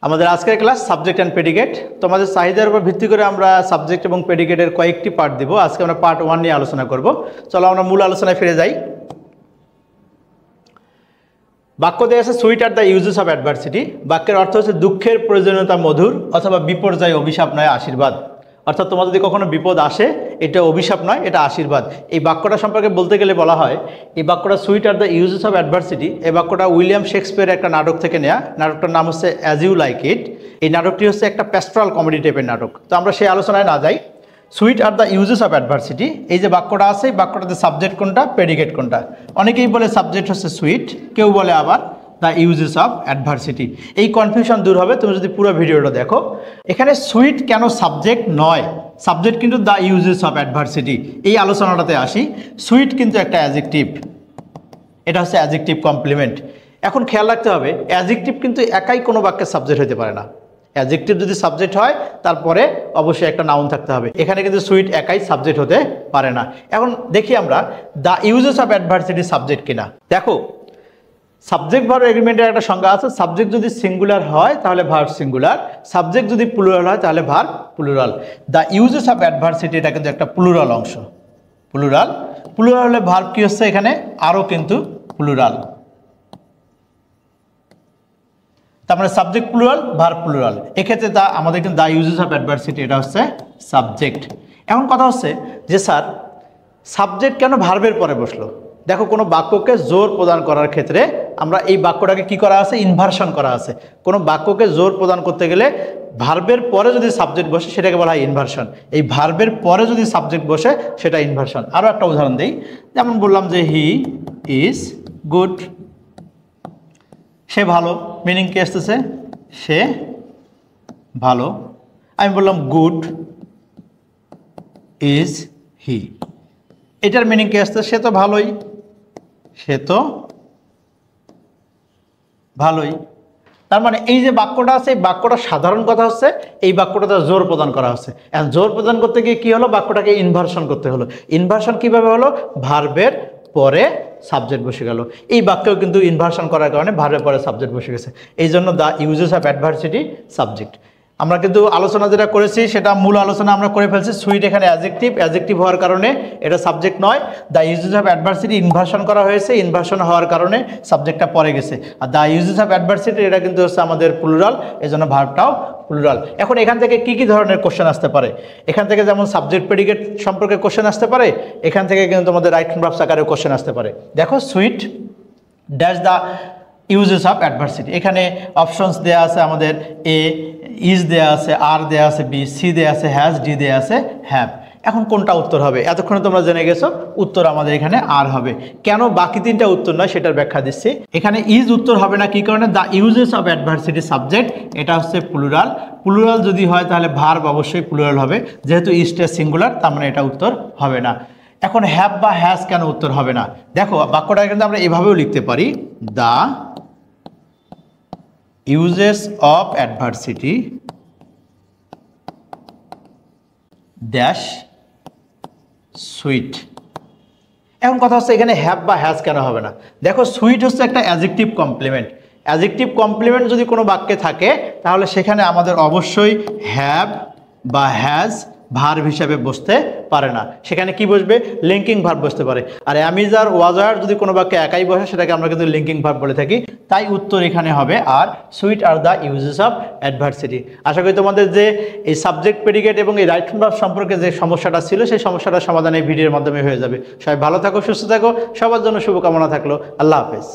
আমাদের আজকের class subject and predicate. তোমাদের চাহিদার উপর ভিত্তি করে আমরা সাবজেক্ট এবং প্রেডিকেটের কয়েকটি পার্ট দিব। আজকে আমরা পার্ট 1 নিয়ে আলোচনা করব। চলো আমরা মূল আলোচনায় ফিরে যাই। বাক্য দেয়া আছে sweet are the uses of adversity. বাক্যের অর্থ হচ্ছে দুঃখের প্রয়োজনীয়তা মধুর অথবা বিপর্যয় অভিশাপ নয় আশীর্বাদ। অর্থাৎ তোমার যদি কখনো বিপদ আসে এটা অভিশাপ নয়, এটা আশীর্বাদ। এই বাক্যটা সম্পর্কে বলতে গেলে বলা হয় এই বাক্যটা sweet are the uses of adversity. এই বাক্যটা উইলিয়াম শেক্সপিয়ারের একটা নাটক থেকে নেয়া। নাটকটার নাম হচ্ছে অ্যাজ ইউ লাইক ইট। এই নাটকটি হচ্ছে একটা প্যাস্টোরাল কমেডি টাইপের নাটক। তো আমরা সেই আলোচনায় না যাই। Sweet are the uses of adversity, এই যে বাক্যটা আছে এই বাক্যটাতে সাবজেক্ট কোনটা, প্রেডিকেট কোনটা। অনেকেই বলে সাবজেক্ট হচ্ছে সুইট, কেউ বলে আবার দ্য ইউজেস অফ অ্যাডভার্সিটি। এই কনফিউশন দূর হবে তুমি যদি পুরো ভিডিওটা দেখো। এখানে সুইট কেন সাবজেক্ট নয়, সাবজেক্ট কিন্তু দ্য ইউজেস অফ অ্যাডভার্সিটি। এই আলোচনাটাতে আসি। সুইট কিন্তু একটা অ্যাডজেক্টিভ, এটা হচ্ছে অ্যাডজেক্টিভ কমপ্লিমেন্ট। এখন খেয়াল রাখতে হবে অ্যাডজেক্টিভ কিন্তু একাই কোনো বাক্যের সাবজেক্ট হতে পারে না। অ্যাডজেক্টিভ যদি সাবজেক্ট হয় তারপরে অবশ্যই একটা নাউন থাকতে হবে। এখানে কিন্তু সুইট একাই সাবজেক্ট হতে পারে না। এখন দেখি আমরা the uses of adversity subject কিনা। দেখো সাবজেক্ট ভার্ব এগ্রিমেন্টের একটা সংজ্ঞা আছে। সাবজেক্ট যদি সিঙ্গুলার হয় তাহলে ভার্ব সিঙ্গুলার, সাবজেক্ট যদি প্লুরাল হয় তাহলে verb plural. The uses of adversity এটা কিন্তু একটা প্লুরাল অংশ। প্লুরাল প্লুরাল হলে ভার্ব কি হচ্ছে এখানে আরও কিন্তু প্লুরাল। তার মানে সাবজেক্ট প্লুরাল ভার্ব প্লুরাল। এক্ষেত্রে তা আমাদের কিন্তু দ্য ইউজেস অফ অ্যাডভার্সিটি এটা হচ্ছে সাবজেক্ট। এখন কথা হচ্ছে যে স্যার সাবজেক্ট কেন ভার্বের পরে বসলো। দেখো কোনো বাক্যকে জোর প্রদান করার ক্ষেত্রে আমরা এই বাক্যটাকে কি করা আছে, ইনভার্সন করা আছে। কোনো বাক্যকে জোর প্রদান করতে গেলে ভার্বের পরে যদি সাবজেক্ট বসে সেটাকে বলা হয় ইনভার্সন। এই ভার্বের পরে যদি সাবজেক্ট বসে সেটা ইনভার্সন। আরও একটা উদাহরণ দিই, যেমন বললাম যে হি ইজ গুড, সে ভালো, মিনিং কি আসতেছে সে ভালো। আমি বললাম গুড ইজ হি, এটার মিনিং কি আসতেছে সে তো ভালোই, সে তো ভালোই। তার মানে এই যে বাক্যটা আছে এই বাক্যটা সাধারণ কথা হচ্ছে এই বাক্যটাতে জোর প্রদান করা হচ্ছে। এখন জোর প্রদান করতে গিয়ে কী হলো, বাক্যটাকে ইনভার্সন করতে হলো। ইনভার্সন কিভাবে হলো, ভার্বের পরে সাবজেক্ট বসে গেল। এই বাক্যও কিন্তু ইনভার্সন করার কারণে ভার্বের পরে সাবজেক্ট বসে গেছে। এই জন্য the uses of adversity subject. আমরা কিন্তু আলোচনা যেটা করেছি সেটা মূল আলোচনা আমরা করে ফেলছি। সুইট এখানে অ্যাডজেক্টিভ, অ্যাডজেক্টিভ হওয়ার কারণে এটা সাবজেক্ট নয়। The uses of adversity inversion করা হয়েছে, ইনভার্সন হওয়ার কারণে সাবজেক্টটা পরে গেছে। আর দ্য ইউজেস অফ অ্যাডভার্সিটি এটা কিন্তু হচ্ছে আমাদের প্লুরাল, এই জন্য ভার্বটাও প্লুরাল। এখন এখান থেকে কি কি ধরনের কোশ্চেন আসতে পারে, এখান থেকে যেমন সাবজেক্ট প্রেডিকেট সম্পর্কে কোশ্চেন আসতে পারে, এখান থেকে কিন্তু তোমাদের রাইট হ্যান্ড ভার্বস আকারে কোশ্চেন আসতে পারে। দেখো sweet dash the uses of adversity, এখানে অপশনস দেওয়া আছে আমাদের এ ইজ দেয়া আছে, আর দেয়া আছে, বি, সি দেয়া আছে, হ্যাজ, ডি দেয়া আছে, হ্যাভ। এখন কোনটা উত্তর হবে, এতক্ষণে তোমরা জেনে গেছো উত্তর আমাদের এখানে আর হবে। কেন বাকি তিনটা উত্তর নয় সেটার ব্যাখ্যা দিচ্ছি। এখানে ইজ উত্তর হবে না, কি কারণে, the uses of adversity subject, এটা হচ্ছে প্লুরাল। প্লুরাল যদি হয় তাহলে ভার্ব অবশ্যই প্লুরাল হবে, যেহেতু ইজটা সিঙ্গুলার তার মানে এটা উত্তর হবে না। এখন হ্যাভ বা হ্যাজ কেন উত্তর হবে না, দেখো বাক্যটা কিন্তু আমরা এভাবেও লিখতে পারি, the uses of adversity dash sweet। এখন কথা হচ্ছে এখানে হ্যাভ বা হ্যাজ কেন হবে না। দেখো সুইট হচ্ছে একটা অ্যাডজেক্টিভ কমপ্লিমেন্ট। অ্যাডজেক্টিভ কমপ্লিমেন্ট যদি কোনো বাক্যে থাকে তাহলে সেখানে আমাদের অবশ্যই হ্যাভ বা হ্যাজ ভার্ব হিসাবে বসতে পারে না, সেখানে কি বসবে, লিঙ্কিং ভার্ব বসতে পারে। আর অ্যামিজার ওয়াজার যদি কোনো বাক্যে একাই বসে সেটাকে আমরা কিন্তু লিঙ্কিং ভার্ব বলে থাকি। তাই উত্তর এখানে হবে আর sweet are the uses of adversity. আশা করি তোমাদের যে এই সাবজেক্ট প্রেডিকেট এবং এই রাইট হ্যান্ড ভার্ব সম্পর্কে যে সমস্যাটা ছিল সেই সমস্যাটার সমাধান এই ভিডিওর মাধ্যমে হয়ে যাবে। সবাই ভালো থাকো, সুস্থ থাকো, সবার জন্য শুভকামনা থাকলো। আল্লাহ হাফেজ।